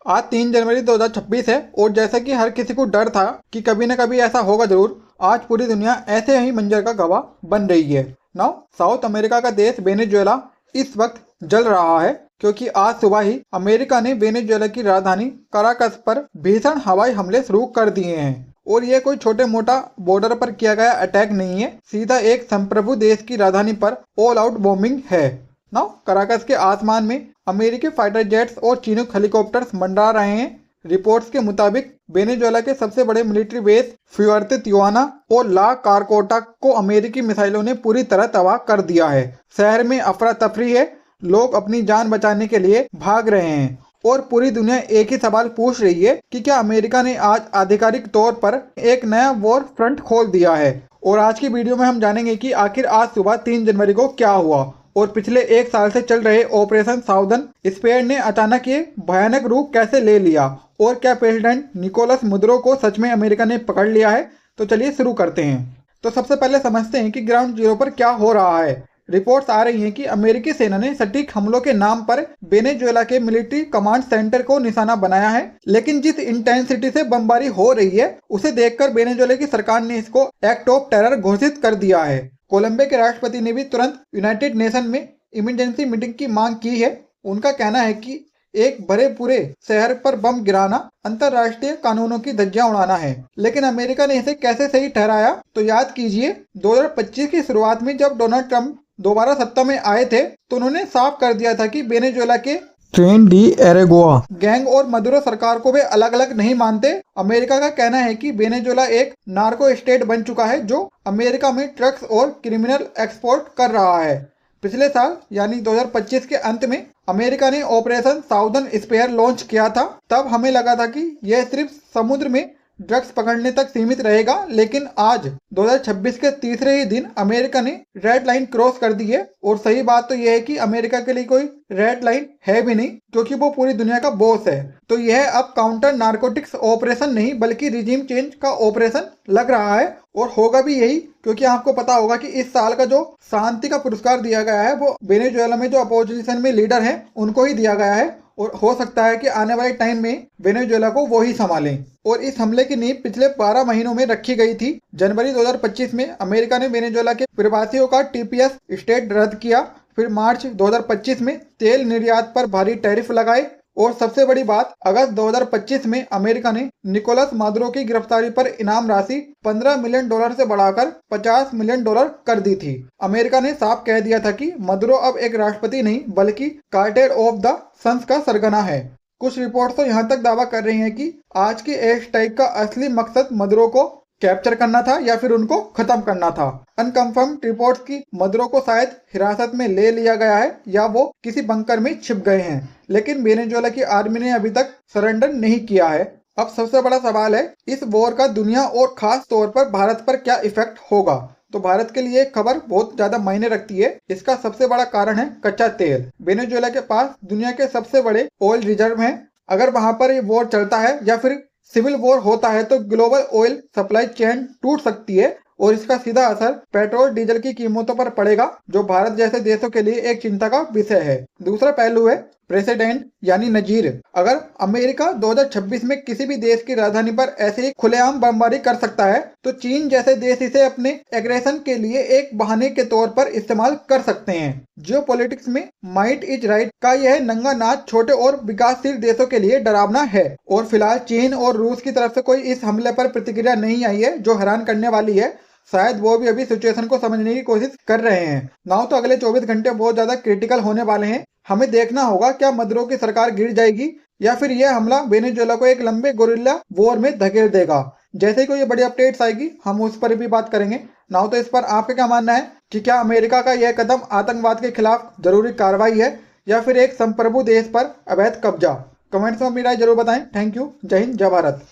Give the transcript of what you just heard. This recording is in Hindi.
आज 3 जनवरी 2026 है और जैसा कि हर किसी को डर था कि कभी न कभी ऐसा होगा जरूर, आज पूरी दुनिया ऐसे ही मंजर का गवाह बन रही है। नाउ साउथ अमेरिका का देश वेनेजुएला इस वक्त जल रहा है क्योंकि आज सुबह ही अमेरिका ने वेनेजुएला की राजधानी काराकस पर भीषण हवाई हमले शुरू कर दिए हैं। और ये कोई छोटे मोटा बॉर्डर पर किया गया अटैक नहीं है, सीधा एक संप्रभु देश की राजधानी पर ऑल आउट बॉम्बिंग है। नाउ कराकस के आसमान में अमेरिकी फाइटर जेट्स और चीनूक हेलीकॉप्टर्स मंडरा रहे हैं। रिपोर्ट्स के मुताबिक वेनेजुएला के सबसे बड़े मिलिट्री बेस फ्यूर्ते तिजुआना और ला कारकोटा को अमेरिकी मिसाइलों ने पूरी तरह तबाह कर दिया है। शहर में अफरा तफरी है, लोग अपनी जान बचाने के लिए भाग रहे हैं और पूरी दुनिया एक ही सवाल पूछ रही है कि क्या अमेरिका ने आज आधिकारिक तौर पर एक नया वॉर फ्रंट खोल दिया है। और आज की वीडियो में हम जानेंगे कि आखिर आज सुबह 3 जनवरी को क्या हुआ और पिछले 1 साल से चल रहे ऑपरेशन साउदर्न स्पेयर ने अचानक ये भयानक रूप कैसे ले लिया और क्या प्रेसिडेंट निकोलस मदुरो को सच में अमेरिका ने पकड़ लिया है। तो चलिए शुरू करते हैं। तो सबसे पहले समझते हैं कि ग्राउंड जीरो पर क्या हो रहा है। रिपोर्ट्स आ रही हैं कि अमेरिकी सेना ने सटीक हमलों के नाम पर वेनेजुएला के मिलिट्री कमांड सेंटर को निशाना बनाया है, लेकिन जिस इंटेंसिटी से बमबारी हो रही है उसे देखकर वेनेजुएला की सरकार ने इसको एक्ट ऑफ टेरर घोषित कर दिया है। कोलंबिया के राष्ट्रपति ने भी तुरंत यूनाइटेड नेशन में इमरजेंसी मीटिंग की मांग की है। उनका कहना है कि एक भरे पूरे शहर पर बम गिराना अंतर्राष्ट्रीय कानूनों की धज्जियां उड़ाना है, लेकिन अमेरिका ने इसे कैसे सही ठहराया। तो याद कीजिए 2025 की शुरुआत में जब डोनाल्ड ट्रंप दोबारा सत्ता में आए थे तो उन्होंने साफ कर दिया था कि वेनेजुएला के ट्रेन डी एरेगोआ गैंग और मदुरो सरकार को वे अलग अलग नहीं मानते। अमेरिका का कहना है कि वेनेजुएला एक नार्को स्टेट बन चुका है जो अमेरिका में ड्रग्स और क्रिमिनल एक्सपोर्ट कर रहा है। पिछले साल यानी 2025 के अंत में अमेरिका ने ऑपरेशन साउदर्न स्पेयर लॉन्च किया था। तब हमें लगा था कि यह सिर्फ समुद्र में ड्रग्स पकड़ने तक सीमित रहेगा, लेकिन आज 2026 के तीसरे ही दिन अमेरिका ने रेड लाइन क्रॉस कर दी है। और सही बात तो यह है कि अमेरिका के लिए कोई रेड लाइन है भी नहीं क्योंकि वो पूरी दुनिया का बॉस है। तो यह अब काउंटर नारकोटिक्स ऑपरेशन नहीं बल्कि रिजीम चेंज का ऑपरेशन लग रहा है और होगा भी यही, क्योंकि आपको पता होगा कि इस साल का जो शांति का पुरस्कार दिया गया है वो वेनेजुएला में जो अपोजिशन में लीडर हैं उनको ही दिया गया है और हो सकता है कि आने वाले टाइम में वेनेजुएला को वो ही संभालें। और इस हमले की नींव पिछले 12 महीनों में रखी गई थी। जनवरी 2025 में अमेरिका ने वेनेजुएला के प्रवासियों का टीपीएस स्टेट रद्द किया, फिर मार्च 2025 में तेल निर्यात पर भारी टैरिफ लगाए और सबसे बड़ी बात, अगस्त 2025 में अमेरिका ने निकोलस मादुरो की गिरफ्तारी पर इनाम राशि $15 मिलियन से बढ़ाकर $50 मिलियन कर दी थी। अमेरिका ने साफ कह दिया था कि मदुरो अब एक राष्ट्रपति नहीं बल्कि कार्टेल ऑफ द सन्स का सरगना है। कुछ रिपोर्ट्स तो यहाँ तक दावा कर रही हैं कि आज की एयर स्ट्राइक का असली मकसद मदुरो को कैप्चर करना था या फिर उनको खत्म करना था। अनकंफर्म रिपोर्ट्स की मदुरो को शायद हिरासत में ले लिया गया है या वो किसी बंकर में छिप गए हैं, लेकिन वेनेजुएला की आर्मी ने अभी तक सरेंडर नहीं किया है। अब सबसे बड़ा सवाल है इस वॉर का दुनिया और खास तौर पर भारत पर क्या इफेक्ट होगा। तो भारत के लिए एक खबर बहुत ज्यादा मायने रखती है। इसका सबसे बड़ा कारण है कच्चा तेल। वेनेजुएला के पास दुनिया के सबसे बड़े ऑयल रिजर्व हैं। अगर वहां पर ये वॉर चलता है या फिर सिविल वॉर होता है तो ग्लोबल ऑयल सप्लाई चेन टूट सकती है और इसका सीधा असर पेट्रोल डीजल की कीमतों पर पड़ेगा, जो भारत जैसे देशों के लिए एक चिंता का विषय है। दूसरा पहलू है प्रेसिडेंट यानी नजीर। अगर अमेरिका 2026 में किसी भी देश की राजधानी पर ऐसे ही खुलेआम बमबारी कर सकता है तो चीन जैसे देश इसे अपने एग्रेशन के लिए एक बहाने के तौर पर इस्तेमाल कर सकते हैं। जियोपॉलिटिक्स में माइट इज राइट का यह नंगा नाच छोटे और विकासशील देशों के लिए डरावना है और फिलहाल चीन और रूस की तरफ से कोई इस हमले पर प्रतिक्रिया नहीं आई है, जो हैरान करने वाली है। शायद वो भी अभी सिचुएशन को समझने की कोशिश कर रहे हैं। नाउ तो अगले 24 घंटे बहुत ज्यादा क्रिटिकल होने वाले हैं। हमें देखना होगा क्या मदुरो की सरकार गिर जाएगी या फिर यह हमला वेनेजुएला को एक लंबे गोरिल्ला वॉर में धकेल देगा। जैसे ही कोई ये बड़ी अपडेट्स आएगी हम उस पर भी बात करेंगे। नाउ तो इस पर आपका क्या मानना है कि क्या अमेरिका का यह कदम आतंकवाद के खिलाफ जरूरी कार्रवाई है या फिर एक संप्रभु देश पर अवैध कब्जा? कमेंट्स में अपनी राय जरूर बताएं। Thank you. जय हिंद, जय भारत।